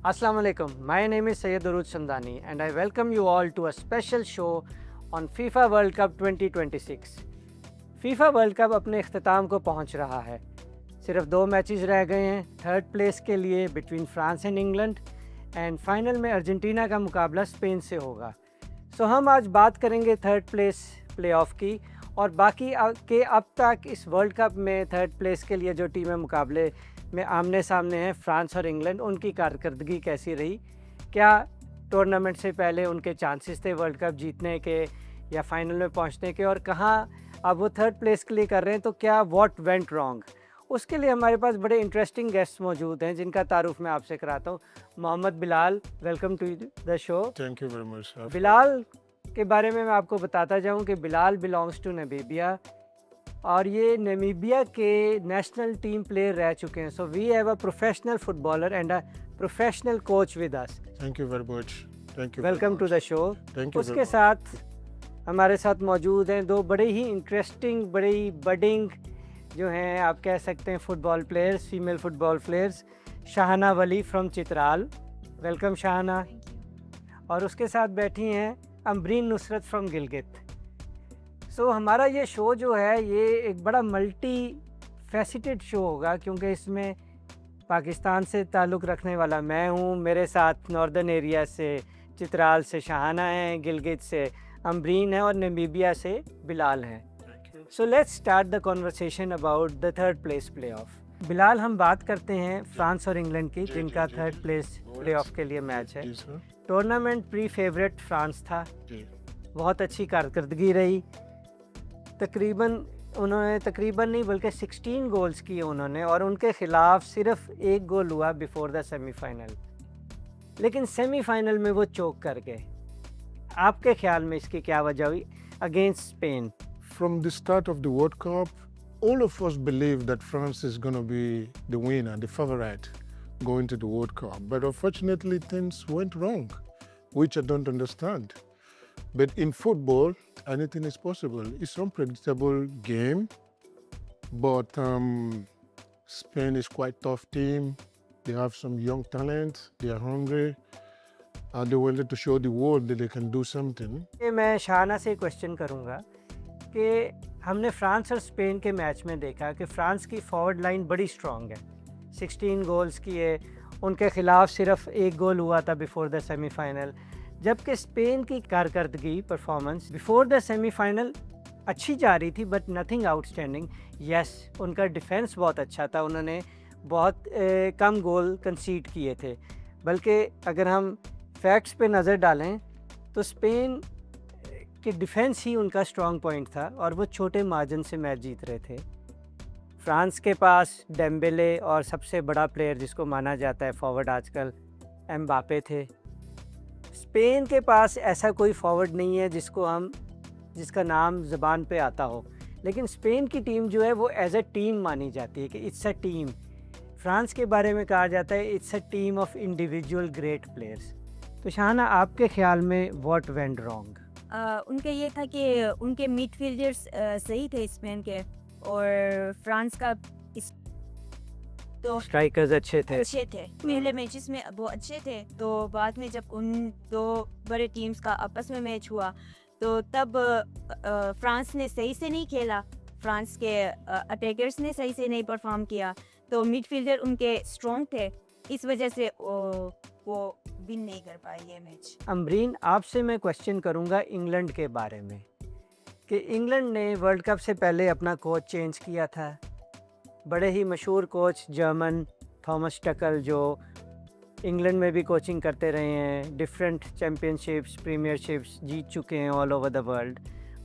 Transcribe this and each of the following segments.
Assalamu alaikum. My name is Syed Uruj Sandani and I welcome you all to a special show on FIFA World Cup 2026. FIFA World Cup अपने इख्तिताम को पहुंच रहा है। सिर्फ 2 matches रह गए हैं थर्ड प्लेस के लिए between France and England and final में अर्जेंटीना का मुकाबला स्पेन से होगा। सो हम आज बात करेंगे थर्ड प्लेस प्लेऑफ की और बाकी के अब तक इस वर्ल्ड कप में थर्ड प्लेस के लिए जो टीमें मुकाबले में आमने सामने हैं फ्रांस और इंग्लैंड, उनकी कारकर्दगी कैसी रही, क्या टूर्नामेंट से पहले उनके चांसेस थे वर्ल्ड कप जीतने के या फाइनल में पहुंचने के, और कहाँ अब वो थर्ड प्लेस के लिए कर रहे हैं, तो क्या व्हाट वेंट रॉन्ग। उसके लिए हमारे पास बड़े इंटरेस्टिंग गेस्ट मौजूद हैं जिनका तारुफ मैं आपसे कराता हूँ। Mohammad Bilal, welcome to the show. Thank you very much. Bilal के बारे में मैं आपको बताता जाऊँ कि बिलाल बिलोंग्स टू नमीबिया और ये नमीबिया के नेशनल टीम प्लेयर रह चुके हैं। So we have a professional footballer and a professional coach with us. Thank you very much. Thank you. Welcome to the show. Thank you. उसके साथ हमारे साथ मौजूद हैं 2 बड़े ही इंटरेस्टिंग, बड़ी बडिंग जो हैं आप कह सकते हैं football players, female football players, Shahana Wali from Chitral. Welcome Shahana. और उसके साथ बैठी हैं अम्बरीन नुसरत फ्रॉम गिलगित। सो हमारा ये शो जो है ये एक बड़ा मल्टी फैसिटेड शो होगा क्योंकि इसमें पाकिस्तान से ताल्लुक़ रखने वाला मैं हूँ, मेरे साथ नॉर्दर्न एरिया से चित्राल से शाहाना है, गिलगित से अम्बरीन है और नमीबिया से बिलाल हैं। So let's start the conversation about the third place playoff. Bilal, हम बात करते हैं फ्रांस और इंग्लैंड की जिनका थर्ड प्लेस प्लेऑफ के लिए मैच है। टूर्नामेंट प्री फेवरेट फ्रांस था, बहुत अच्छी कारकर्दगी रही। तकरीबन नहीं बल्कि 16 गोल्स किए उन्होंने और उनके ख़िलाफ़ सिर्फ 1 गोल हुआ बिफोर द सेमीफाइनल, लेकिन सेमीफाइनल में वो चोक कर गए। आपके ख्याल में इसकी क्या वजह हुई against Spain? From the start of the World Cup, all of us believed that France is going to be the winner, the favorite going to the World Cup. But unfortunately, things went wrong, which I don't understand. But in football, anything is possible. It's an unpredictable game, but Spain is quite tough team. They have some young talent. They are hungry. They wanted to show the world that they can do something. मैं शाहाना से question करूँगा कि हमने France और Spain के match में देखा कि फ्रांस की फॉरवर्ड लाइन बड़ी स्ट्रॉन्ग है, 16 गोल्स किए, उनके ख़िलाफ़ सिर्फ 1 गोल हुआ था बिफोर द सेमीफाइनल, जबकि स्पेन की कारकर्दगी परफॉर्मेंस बिफोर द सेमीफाइनल अच्छी जा रही थी बट नथिंग आउटस्टैंडिंग। यस, उनका डिफेंस बहुत अच्छा था, उन्होंने बहुत कम गोल कंसीड किए थे, बल्कि अगर हम फैक्ट्स पे नज़र डालें तो स्पेन कि डिफेंस ही उनका स्ट्रॉन्ग पॉइंट था और वो छोटे मार्जिन से मैच जीत रहे थे। फ्रांस के पास डेम्बेले और सबसे बड़ा प्लेयर जिसको माना जाता है फॉरवर्ड आजकल एम्बापे थे। स्पेन के पास ऐसा कोई फॉरवर्ड नहीं है जिसका नाम ज़बान पे आता हो, लेकिन स्पेन की टीम जो है वो एज अ टीम मानी जाती है कि इट्स अ टीम। फ्रांस के बारे में कहा जाता है it's a team of individual great players. तो शाहाना, आपके ख्याल में व्हाट वेंट रॉन्ग? उनका ये था कि उनके मिडफील्डर्स सही थे स्पेन के, और फ्रांस का तो स्ट्राइकर्स अच्छे थे। पहले मैचेस में वो अच्छे थे, तो बाद में जब उन 2 बड़े टीम्स का आपस में मैच हुआ तो तब फ्रांस ने सही से नहीं खेला, फ्रांस के अटैकर्स ने सही से नहीं परफॉर्म किया, तो मिडफील्डर उनके स्ट्रॉन्ग थे, इस वजह से वो विन नहीं कर पाए ये मैच। अम्बरीन, आपसे मैं क्वेश्चन करूंगा इंग्लैंड के बारे में कि इंग्लैंड ने वर्ल्ड कप से पहले अपना कोच चेंज किया था। बड़े ही मशहूर कोच जर्मन थॉमस टकल जो इंग्लैंड में भी कोचिंग करते रहे हैं, डिफरेंट चैम्पियनशिप्स, प्रीमियरशिप्स जीत चुके हैं ऑल ओवर द वर्ल्ड,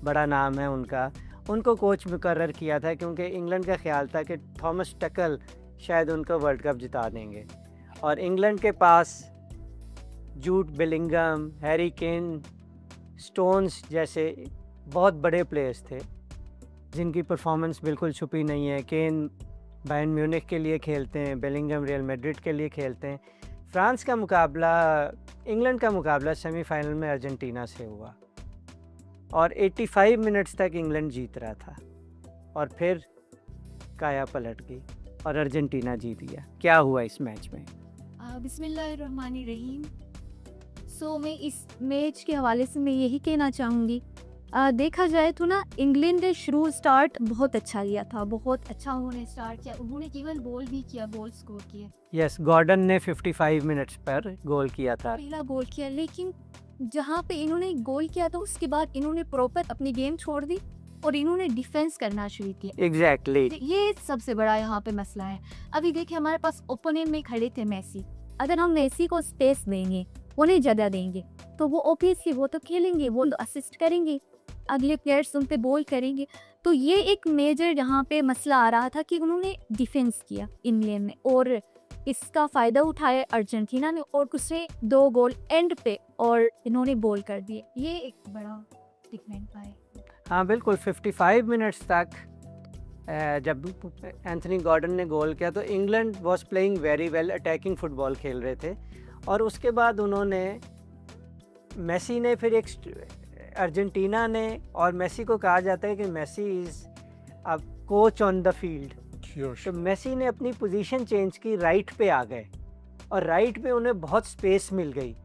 बड़ा नाम है उनका। उनको कोच मुकर्रर किया था क्योंकि इंग्लैंड का ख्याल था कि थॉमस टकल शायद उनको वर्ल्ड कप जिता देंगे, और इंग्लैंड के पास Jude Bellingham, Harry Kane, Stones जैसे बहुत बड़े प्लेयर्स थे जिनकी परफॉर्मेंस बिल्कुल छुपी नहीं है। केन बायर्न म्यूनिख के लिए खेलते हैं, बेलिंगम रियल मैड्रिड के लिए खेलते हैं। फ्रांस का मुकाबला, इंग्लैंड का मुकाबला सेमीफाइनल में अर्जेंटीना से हुआ और 85 मिनट्स तक इंग्लैंड जीत रहा था और फिर काया पलट गई और अर्जेंटीना जीत गया। क्या हुआ इस मैच में? बिस्मिल्लाहिर्रहमानिर्रहीम। सो मैं इस मैच के हवाले से मैं यही कहना चाहूँगी, देखा जाए तो ना इंग्लैंड ने शुरू स्टार्ट बहुत अच्छा लिया था, बहुत अच्छा उन्होंने स्टार्ट किया, उन्होंने केवल बॉल भी किया, बॉल स्कोर किया, यस, गॉर्डन ने 55 मिनट्स पर गोल किया था। पहला गोल किया, लेकिन जहाँ पे इन्होंने गोल किया था उसके बाद इन्होंने प्रॉपर अपनी गेम छोड़ दी और इन्होंने डिफेंस करना शुरू किया। एग्जैक्टली। ये सबसे बड़ा यहाँ पे मसला है। अभी देखिए हमारे पास ओपोनेंट में खड़े थे मेसी, अगर हम मेसी को स्पेस देंगे, उन्हें जगह देंगे, तो वो ऑब्वियसली वो तो खेलेंगे, वो तो असिस्ट करेंगे, अगले प्लेयर्स उन पे बॉल करेंगे। तो ये एक मेजर यहाँ पे मसला आ रहा था कि उन्होंने डिफेंस किया इंग्लैंड ने, और इसका फ़ायदा उठाया अर्जेंटीना ने और उसे 2 गोल एंड पे और इन्होंने बॉल कर दिए। ये एक बड़ा डिफरेंट है। हाँ बिल्कुल, 55 मिनट्स तक जब एंथनी गॉर्डन ने गोल किया तो England was playing very well, attacking football खेल रहे थे। और उसके बाद उन्होंने मेसी ने फिर एक अर्जेंटीना ने, और मेसी को कहा जाता है कि Messi is a coach on the field, Sure, तो मेसी ने अपनी पोजीशन चेंज की, राइट पे आ गए और राइट पे उन्हें बहुत स्पेस मिल गई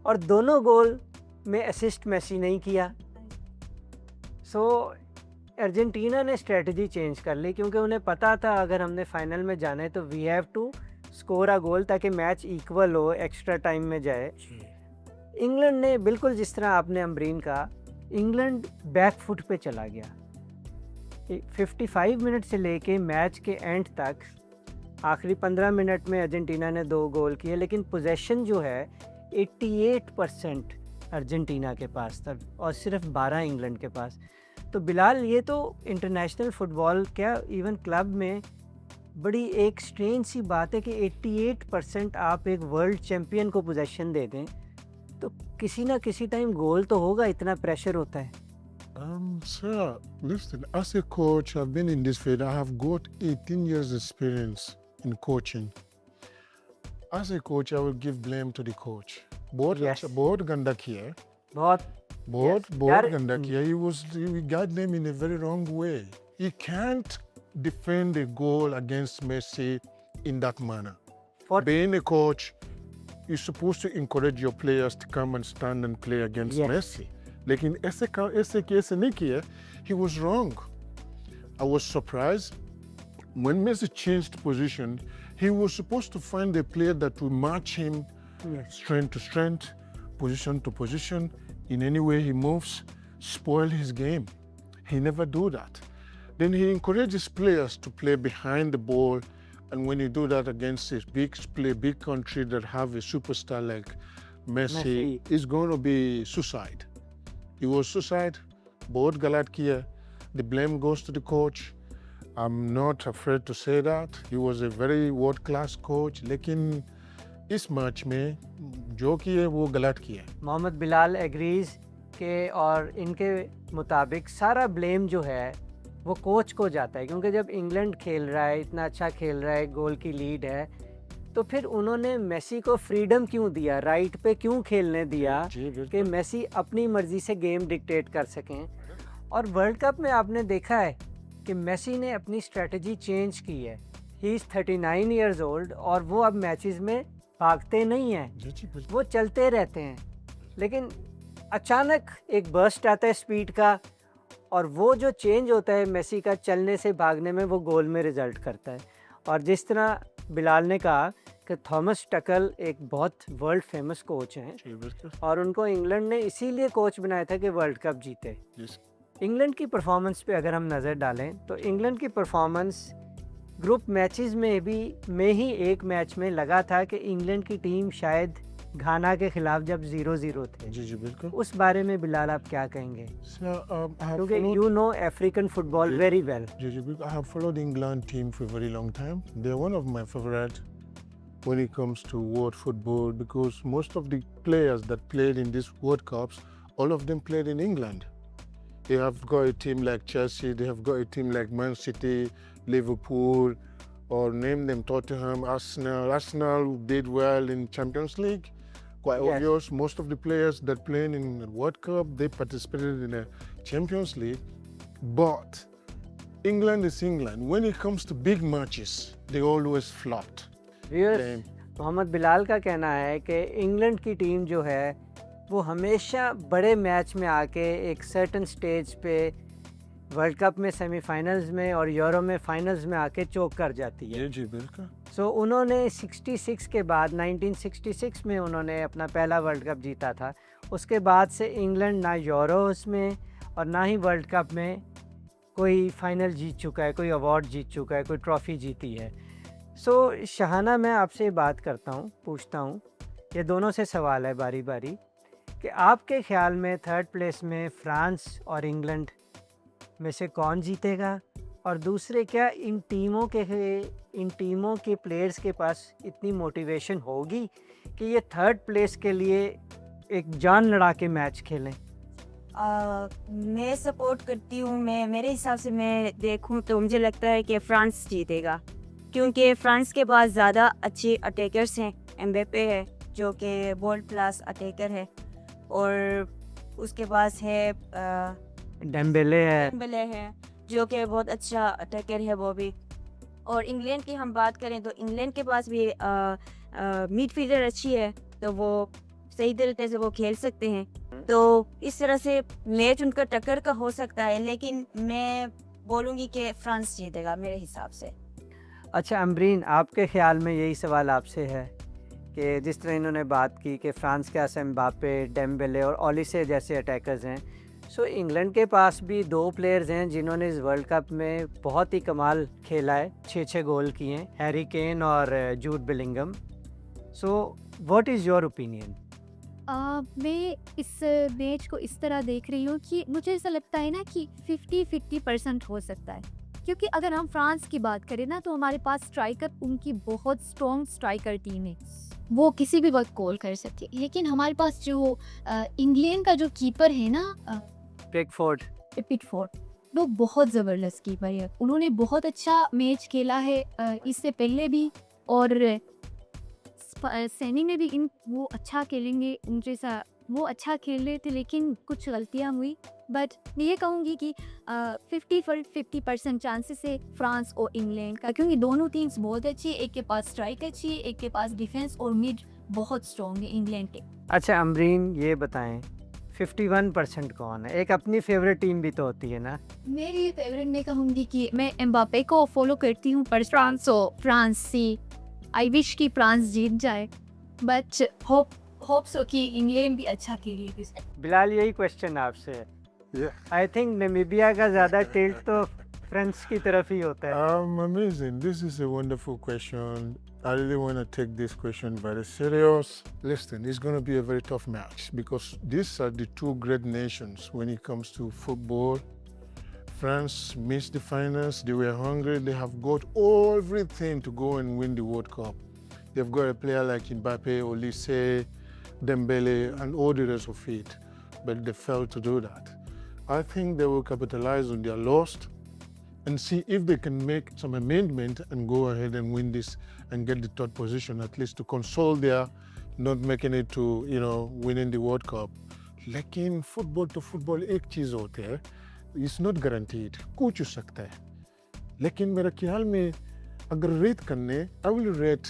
और दोनों गोल में असिस्ट मेसी नहीं किया। सो अर्जेंटीना ने स्ट्रेटजी चेंज कर ली क्योंकि उन्हें पता था अगर हमने फाइनल में जाना है तो we have to score a goal ताकि मैच इक्वल हो, एक्स्ट्रा टाइम में जाए। इंग्लैंड ने बिल्कुल जिस तरह आपने अमरीन कहा, इंग्लैंड बैक फुट पे चला गया। 55 मिनट से लेके मैच के एंड तक आखिरी 15 मिनट में अर्जेंटीना ने 2 गोल किए, लेकिन पोजेशन जो है 88% अर्जेंटीना के पास था और सिर्फ 12 इंग्लैंड के पास। तो बिलाल, ये तो इंटरनेशनल फुटबॉल क्या इवन क्लब में बड़ी एक स्ट्रेंज सी बात है कि 88% आप एक वर्ल्ड चैम्पियन को पोजेशन दे दें तो किसी ना किसी टाइम गोल तो होगा, इतना प्रेशर होता है। Sir, listen, as a coach, I've been in this field. I have got 18 years experience in coaching. As a coach, I will give blame to the coach. Yes. बहुत गंदा किया है, बहुत बहुत यार, गंदा किया। He got them in a very wrong way. He can't defend a goal against Messi in that manner. For- Being a coach, you're supposed to encourage your players to come and stand and play against Yes. Messi. लेकिन ऐसे case नहीं किया, he was wrong. I was surprised when Messi changed position. He was supposed to find a player that will match him strength to strength, position to position. In any way he moves, spoil his game. He never do that. Then he encourages players to play behind the ball, and when you do that against a big country that have a superstar like Messi, it's going to be suicide. It was suicide. बहुत गलत किया. The blame goes to the coach. I'm not afraid to say that. He was a very world-class coach. लेकिन इस match में जो किया वो गलत किया। मोहम्मद बिलाल एग्रीज के, और इनके मुताबिक सारा ब्लेम जो है वो कोच को जाता है क्योंकि जब इंग्लैंड खेल रहा है, इतना अच्छा खेल रहा है, गोल की लीड है, तो फिर उन्होंने मेसी को फ्रीडम क्यों दिया, राइट पे क्यों खेलने दिया कि मेसी अपनी मर्जी से गेम डिक्टेट कर सकें। और वर्ल्ड कप में आपने देखा है कि मेसी ने अपनी स्ट्रेटजी चेंज की है। ही इज़ 39 ईयर्स ओल्ड और वो अब मैचेस में भागते नहीं हैं, वो चलते रहते हैं, लेकिन अचानक एक बर्स्ट आता है स्पीड का और वो जो चेंज होता है मेसी का चलने से भागने में, वो गोल में रिजल्ट करता है। और जिस तरह बिलाल ने कहा कि थॉमस टकल एक बहुत वर्ल्ड फेमस कोच हैं और उनको इंग्लैंड ने इसीलिए कोच बनाया था कि वर्ल्ड कप जीते। इंग्लैंड की परफॉर्मेंस पे अगर हम नज़र डालें तो इंग्लैंड की परफॉर्मेंस ग्रुप मैचेस में ही एक मैच में लगा था कि इंग्लैंड की टीम शायद घाना के खिलाफ जब 0-0 थे। जी बिल्कुल। उस बारे में बिलाल आप क्या कहेंगे? क्योंकि you know African football very well. जी बिल्कुल। I have followed England team for a very long time. They are one of my favorite when it comes to world football because most of the players that played in these World Cups, all of them played in England. They have got a team like Chelsea, they have got a team like Man City, Liverpool, or name them, Tottenham, Arsenal. Arsenal did well in Champions League. Quite Yes. obvious. Most of the players that played in the World Cup, they participated in the Champions League. But England is England. When it comes to big matches, they always flopped. Viewers, Then- Mohammad Bilal का कहना है कि England की team जो है वो हमेशा बड़े मैच में आके एक सर्टेन स्टेज पे वर्ल्ड कप में सेमीफाइनल्स में और यूरो में फाइनल्स में आके चोक कर जाती है। जी बिल्कुल। सो उन्होंने 66 के बाद 1966 में उन्होंने अपना पहला वर्ल्ड कप जीता था। उसके बाद से इंग्लैंड ना यूरोस में और ना ही वर्ल्ड कप में कोई फाइनल जीत चुका है, कोई अवार्ड जीत चुका है, कोई ट्रॉफ़ी जीती है। सो शहाना, मैं आपसे बात करता हूँ, पूछता हूँ, ये दोनों से सवाल है बारी बारी, कि आपके ख़्याल में थर्ड प्लेस में फ्रांस और इंग्लैंड में से कौन जीतेगा? और दूसरे, क्या इन टीमों के प्लेयर्स के पास इतनी मोटिवेशन होगी कि ये थर्ड प्लेस के लिए एक जान लड़ा के मैच खेलें? मैं सपोर्ट करती हूँ, मैं मेरे हिसाब से मैं देखूँ तो मुझे लगता है कि फ्रांस जीतेगा, क्योंकि फ्रांस के पास ज़्यादा अच्छे अटैकर्स हैं। एम्बापे है जो कि वर्ल्ड क्लास अटैकर है, और उसके पास है डेम्बेले है जो कि बहुत अच्छा अटैकर है वो भी। और इंग्लैंड की हम बात करें तो इंग्लैंड के पास भी मिडफील्डर अच्छी है, तो वो सही तरीके से वो खेल सकते हैं। तो इस तरह से मैच उनका टक्कर का हो सकता है, लेकिन मैं बोलूँगी कि फ्रांस जीतेगा मेरे हिसाब से। अच्छा अमरीन, आपके ख़्याल में यही सवाल आपसे है कि जिस तरह इन्होंने बात की कि फ्रांस के पास एम्बापे, डेम्बेले और ओलिसे जैसे अटैकर्स हैं, सो इंग्लैंड के पास भी 2 प्लेयर्स हैं जिन्होंने इस वर्ल्ड कप में बहुत ही कमाल खेला है, 6-6 गोल किए हैं, हैरी केन और Jude Bellingham. So what is your opinion? मैं इस मैच को इस तरह देख रही हूँ कि मुझे ऐसा लगता है ना कि 50-50% हो सकता है, क्योंकि अगर हम फ्रांस की बात करें ना तो हमारे पास स्ट्राइकर, उनकी बहुत स्ट्रॉन्ग स्ट्राइकर टीम है, वो किसी भी वक्त गोल कर सकती है। लेकिन हमारे पास जो इंग्लैंड का जो कीपर है ना, पिकफोर्ड, वो बहुत ज़बरदस्त कीपर है। उन्होंने बहुत अच्छा मैच खेला है इससे पहले भी, और सेमी में भी वो अच्छा खेलेंगे। उनके साथ वो अच्छा खेल रहे थे, लेकिन कुछ गलतियां हुई। बट ये कहूँगी कि 50% चांसेस है फ्रांस और इंग्लैंड का, क्योंकि दोनों टीम्स बहुत अच्छी है। एक के पास स्ट्राइक अच्छी है, एक के पास डिफेंस और मिड बहुत स्ट्रॉन्ग है इंग्लैंड के। अच्छा अमरीन, ये बताएं 51% कौन है? एक अपनी फेवरेट टीम भी तो होती है ना। मेरी फेवरेट में कहूँगी कि मैं एम्बापे को फॉलो करती हूँ, पर फ्रांस से आई विश कि फ्रांस जीत जाए, बट होप सो कि इंग्लैंड भी अच्छा खेले। बिलाल, यही क्वेश्चन आपसे है। Yeah. आई थिंक नामीबिया का ज़्यादा टिल्ट तो फ्रांस की तरफ ही होता है। Amazing. This is a wonderful question. I really want to take this question very serious. Listen, it's going to be a very tough match because these are the 2 great nations when it comes to football. France missed the finals. They were hungry. They have got everything to go and win the World Cup. They've got a player like Mbappe, Olise, Dembele, and all the rest of it. But they failed to do that. I think they will capitalize on their loss and see if they can make some amendment and go ahead and win this and get the 3rd position, at least to console their not making it to, winning the World Cup. लेकिन football तो football एक चीज़ होती है, it's not guaranteed, कुछ हो सकता है। लेकिन मेरे ख्याल में अगर रेट करने, I will rate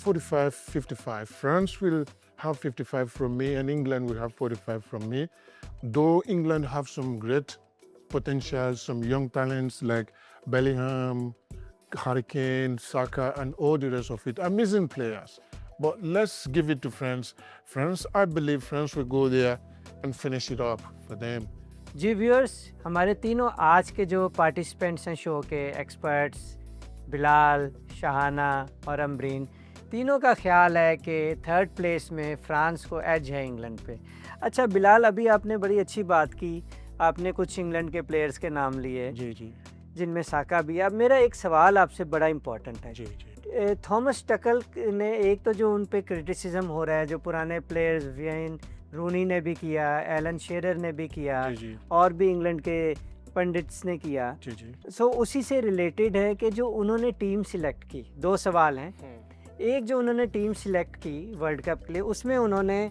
45-55. France will have 55 from me and England will have 45 from me. Though England have some great potential, some young talents like Bellingham, Harry Kane, Saka, and all the rest of it, amazing players. But let's give it to France. I believe France will go there and finish it up for them. जी viewers, हमारे तीनों आज के जो participants हैं show के, experts Bilal, Shahana और अमरीन, तीनों का ख्याल है कि थर्ड प्लेस में फ्रांस को एज है इंग्लैंड पे। अच्छा बिलाल, अभी आपने बड़ी अच्छी बात की, आपने कुछ इंग्लैंड के प्लेयर्स के नाम लिए जी जिनमें साका भी है। अब मेरा एक सवाल आपसे बड़ा इम्पोर्टेंट है। जी थॉमस टकल ने, एक तो जो उन पे क्रिटिसिज्म हो रहा है, जो पुराने प्लेयर्स वेन रूनी ने भी किया, एलन शेरर ने भी किया, जी और भी इंग्लैंड के पंडित्स ने किया। जी सो उसी से रिलेटेड है कि जो उन्होंने टीम सिलेक्ट की, 2 सवाल हैं। एक, जो उन्होंने टीम सिलेक्ट की वर्ल्ड कप के लिए, उसमें उन्होंने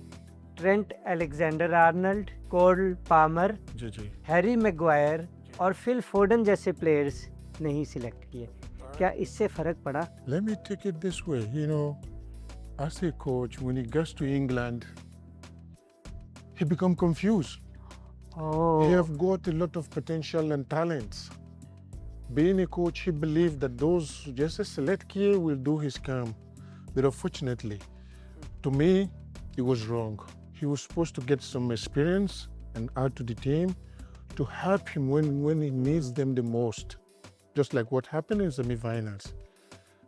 Trent Alexander Arnold, Cole Palmer, जी हैरी मैग्वायर और फिल फोडन जैसे प्लेयर्स नहीं सिलेक्ट किए। क्या इससे फ़र्क पड़ा? Let me take it this way, as a coach, when he gets to England, he become confused. Oh, He have got a lot of potential and talents. Being a coach, he believed that those just a select key will do his camp. But unfortunately, to me, it was wrong. He was supposed to get some experience and add to the team to help him when he needs them the most. Just like what happened in semifinals.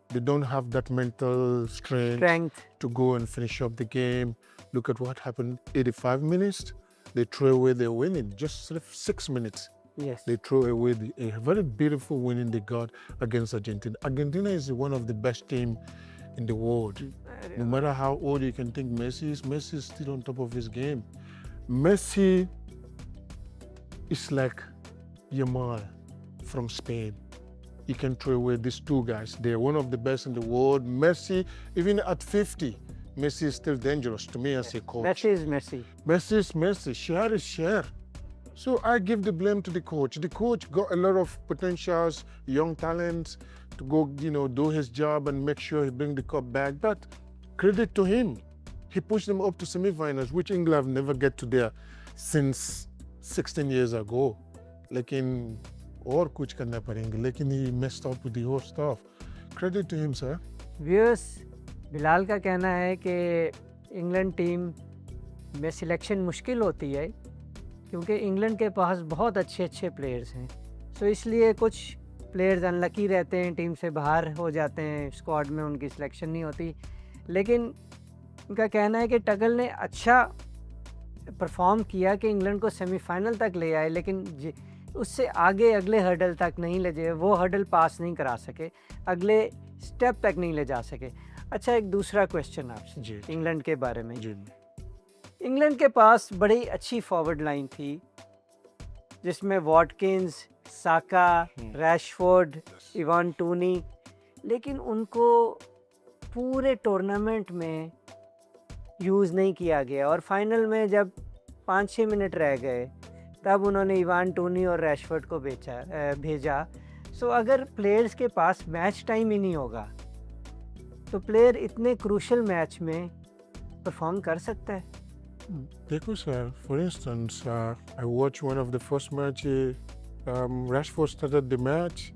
They don't have that mental strength. to go and finish up the game. Look at what happened. 85 minutes, they throw away their win in just sort of 6 minutes. Yes. They throw away a very beautiful winning they got against Argentina. Argentina is one of the best teams in the world. No matter how old you can think Messi is still on top of his game. Messi is like Yamal from Spain. You can throw away these two guys. They're one of the best in the world. Messi, even at 50, Messi is still dangerous to me as a coach. Messi is Messi. Messi is Messi. Share is share. So I give the blame to the coach. The coach got a lot of potentials, young talents to go, do his job and make sure he bring the cup back. But credit to him. He pushed them up to semifinals, which England have never get to there since 16 years ago. लेकिन और कुछ करना पड़ेंगे, लेकिन he messed up with the whole stuff. Credit to him, sir. Viewers, Bilal का कहना है कि इंग्लैंड टीम में सिलेक्शन मुश्किल होती है क्योंकि इंग्लैंड के पास बहुत अच्छे अच्छे प्लेयर्स हैं, सो इसलिए कुछ प्लेयर्स अनलकी रहते हैं, टीम से बाहर हो जाते हैं, स्क्वाड में उनकी सिलेक्शन नहीं होती। लेकिन उनका कहना है कि टगल ने अच्छा परफॉर्म किया कि इंग्लैंड को सेमीफाइनल तक ले आए, लेकिन उससे आगे अगले हर्डल तक नहीं ले जाए, वो हर्डल पास नहीं करा सके, अगले स्टेप तक नहीं ले जा सके। अच्छा, एक दूसरा क्वेश्चन आपसे जी। इंग्लैंड के बारे में। जी। इंग्लैंड के पास बड़ी अच्छी फॉरवर्ड लाइन थी जिसमें वॉटकिंस, साका, रैशफोर्ड, इवान टोनी, लेकिन उनको पूरे टूर्नामेंट में यूज़ नहीं किया गया और फाइनल में जब 5-6 मिनट रह गए तब उन्होंने इवान टोनी और रैशफोर्ड को भेजा। सो अगर प्लेयर्स के पास मैच टाइम ही नहीं होगा तो प्लेयर इतने क्रूशल मैच में परफॉर्म कर सकता है? देखो sir, for instance, I watched one of the first matches. Rashford started the match.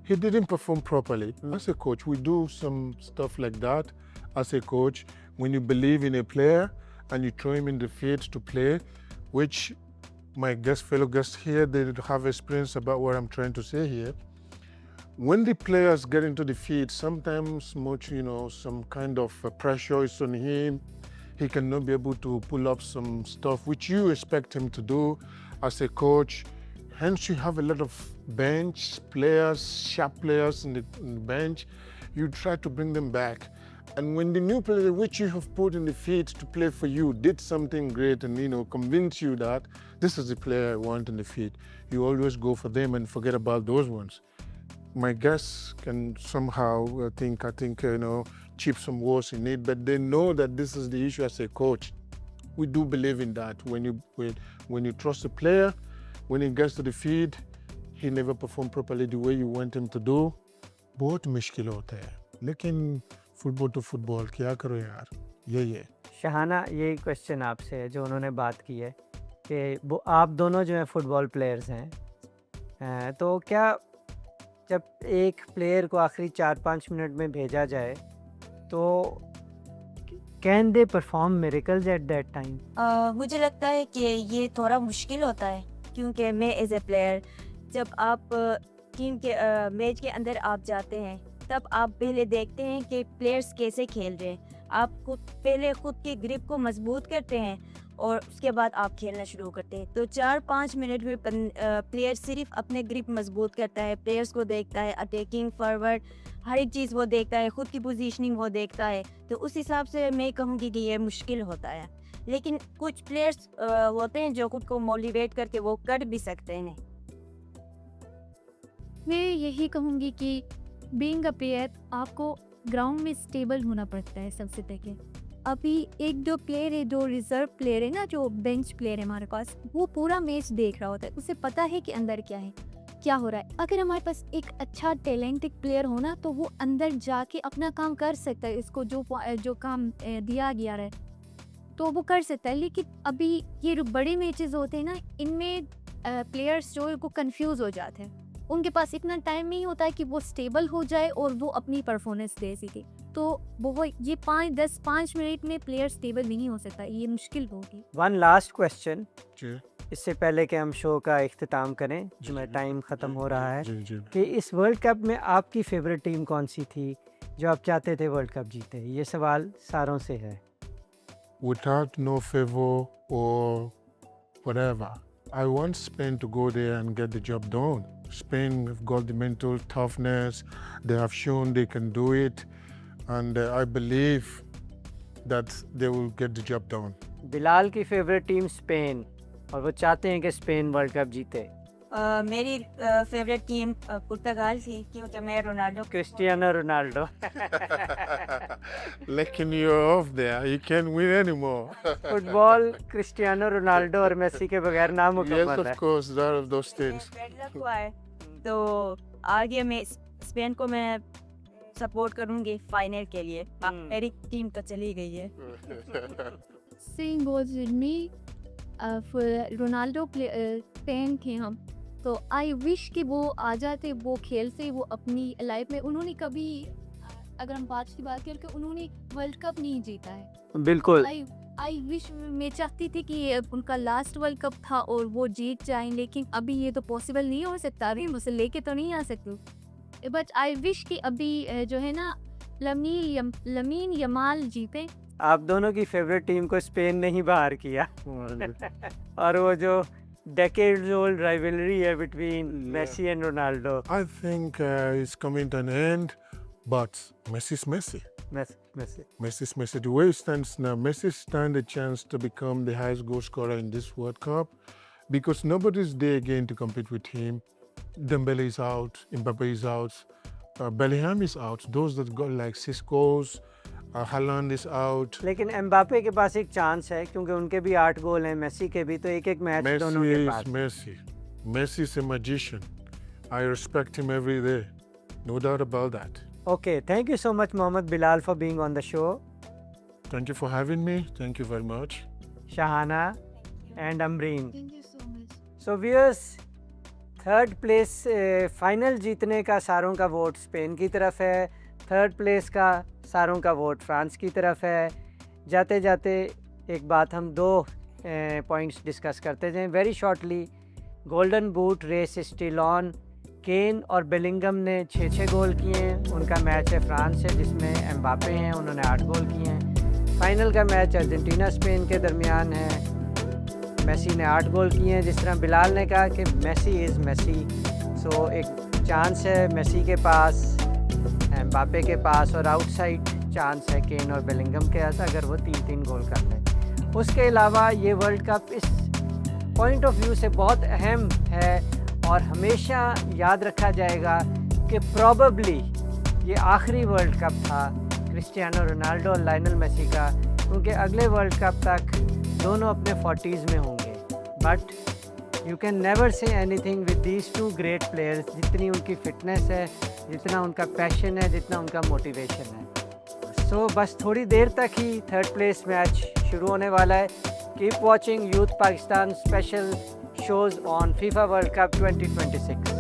He didn't perform properly. As a coach, we do some stuff like that. As a coach, when you believe in a player and you throw him in the field to play, which my fellow guests here, they have experience about what I'm trying to say here. When the players get into the field, sometimes some kind of pressure is on him. He cannot be able to pull up some stuff which you expect him to do as a coach. Hence, you have a lot of bench players, sharp players in the bench. You try to bring them back. And when the new player which you have put in the field to play for you did something great and convince you that this is the player I want in the field, you always go for them and forget about those ones. My guests can somehow chip some words in it, but they know that this is the issue as a coach. We do believe in that. When you trust a player, when he gets to the field, he never perform properly the way you want him to do. बहुत मुश्किल होता है, लेकिन football तो football, क्या करो यार, यही है। शहाना, यही क्वेश्चन आपसे है जो उन्होंने बात की है कि वो आप दोनों जो हैं फुटबॉल प्लेयर्स हैं, तो क्या जब एक प्लेयर को आखिरी 4-5 मिनट में भेजा जाए तो can they perform miracles at that time? मुझे लगता है कि ये थोड़ा मुश्किल होता है क्योंकि मैं एज ए प्लेयर जब आप टीम के मैच के अंदर आप जाते हैं तब आप पहले देखते हैं कि प्लेयर्स कैसे खेल रहे हैं। आप पहले खुद की ग्रिप को मजबूत करते हैं और उसके बाद आप खेलना शुरू करते हैं। तो 4-5 मिनट में प्लेयर सिर्फ अपने ग्रिप मजबूत करता है, प्लेयर्स को देखता है, अटैकिंग, फॉरवर्ड, हर एक चीज़ वो देखता है, खुद की पोजीशनिंग वो देखता है। तो उस हिसाब से मैं कहूँगी कि ये मुश्किल होता है, लेकिन कुछ प्लेयर्स होते हैं जो खुद को मोटिवेट करके वो कर भी सकते हैं। मैं यही कहूँगी कि बीइंग अ प्लेयर आपको ग्राउंड में स्टेबल होना पड़ता है सबसे पहले। अभी एक दो प्लेयर है, जो रिजर्व प्लेयर है ना, जो बेंच प्लेयर है हमारे पास, वो पूरा मैच देख रहा होता है, उसे पता है कि अंदर क्या है। क्या हो रहा है। अगर हमारे पास एक अच्छा टैलेंटेड प्लेयर हो ना, तो वो अंदर जाके अपना काम कर सकता है, इसको जो काम दिया गया है तो वो कर सकता है। लेकिन अभी ये जो बड़े मैचेस होते हैं ना, इनमें प्लेयर्स जो है वो कंफ्यूज हो जाते हैं, उनके पास इतना टाइम नहीं होता है कि वो स्टेबल हो जाए और वो अपनी परफॉर्मेंस दे सके। तो वो ये 5 मिनट में प्लेयर स्टेबल नहीं हो सकता, ये मुश्किल होगी। वन लास्ट क्वेश्चन जी इससे पहले कि हम शो का इख्तिताम करें, जो टाइम ख़त्म हो रहा है, जी जी कि इस वर्ल्ड कप में आपकी फेवरेट टीम कौन सी थी जो आप चाहते थे वर्ल्ड कप जीते? ये सवाल सारों से है। Without no favor or whatever, I want Spain to go there and get the job done. Spain have got the mental toughness, they have shown they can do it, and I believe that they will get the job done. Bilal की favourite team Spain, और वो चाहते हैं कि Spain world cup जीते। मेरी favourite team पुर्तगाल थी, क्योंकि मैं Ronaldo Cristiano Ronaldo. Lekin you're off there, you can't win anymore. Football Cristiano Ronaldo और मेसी के बगैर Yes, नामुकम्मल है। of course, there are those things. Bed हुआ है, तो आगे मैं स्पेन को मैं सपोर्ट करूंगी फाइनल के लिए। मेरी टीम तो चली गई है। Same goes with me. For Ronaldo fan थे हम, तो आई विश कि वो आ जाते, वो खेल से वो अपनी लाइफ में उन्होंने कभी, अगर हम बात की बात करें कि उन्होंने वर्ल्ड कप नहीं जीता है। बिल्कुल। आई विश, मैं चाहती थी कि उनका लास्ट वर्ल्ड कप था और वो जीत जाएं, लेकिन अभी ये तो पॉसिबल नहीं हो सकता, अभी मुझसे लेके तो नहीं आ सकती। बट आई विश कि अभी जो है ना, लमीन यमाल जीते। आप दोनों की फेवरेट टीम को स्पेन ने ही बाहर किया। और वो जो decades old rivalry है between Messi and Ronaldo. I think it's coming to an end, but Messi's Messi. Messi. Messi's Messi. The way it stands now, Messi stand a chance to become the highest goal scorer in this World Cup because nobody's there again to compete with him. Dembele is out, Mbappe is out, Bellingham is out. Those that got like 6 goals, Haaland is out. लेकिन Mbappe के पास एक chance है, क्योंकि उनके भी 8 गोल हैं, Messi के भी, तो एक मैच दोनों Messi के is pass. Messi. Messi is a magician. I respect him every day. No doubt about that. Okay, thank you so much Mohammad Bilal for being on the show. Thank you for having me. Thank you very much. Shahana and Amreen. Thank you so much. So viewers, third place final जीतने का सारों का vote Spain की तरफ है, third place का सारों का वोट फ्रांस की तरफ है। जाते जाते एक बात हम 2 पॉइंट्स डिस्कस करते जाएं very shortly. Golden boot race still on. Kane और बेलिंगम ने 6 गोल किए हैं। उनका मैच है फ्रांस से जिसमें एम्बापे हैं, उन्होंने 8 गोल किए हैं। फाइनल का मैच अर्जेंटीना स्पेन के दरमियान है, मेसी ने 8 गोल किए हैं। जिस तरह बिलाल ने कहा कि मेसी इज़ मेसी, सो एक चांस है मेसी के पास, एम्बापे के पास, और आउटसाइड चांस है केन और बेलिंगम के पास अगर वो 3-3 गोल कर लें। उसके अलावा ये वर्ल्ड कप इस पॉइंट ऑफ व्यू से बहुत अहम है और हमेशा याद रखा जाएगा कि प्रॉबली ये आखिरी वर्ल्ड कप था क्रिस्टियानो रोनाल्डो और लायनल मेसी का, क्योंकि अगले वर्ल्ड कप तक दोनों अपने 40s में होंगे। But you can never say anything with these 2 great players. जितनी उनकी फिटनेस है, जितना उनका पैशन है, जितना उनका मोटिवेशन है। सो बस थोड़ी देर तक ही थर्ड प्लेस मैच शुरू होने वाला है। Keep watching youth Pakistan special shows on FIFA World Cup 2026.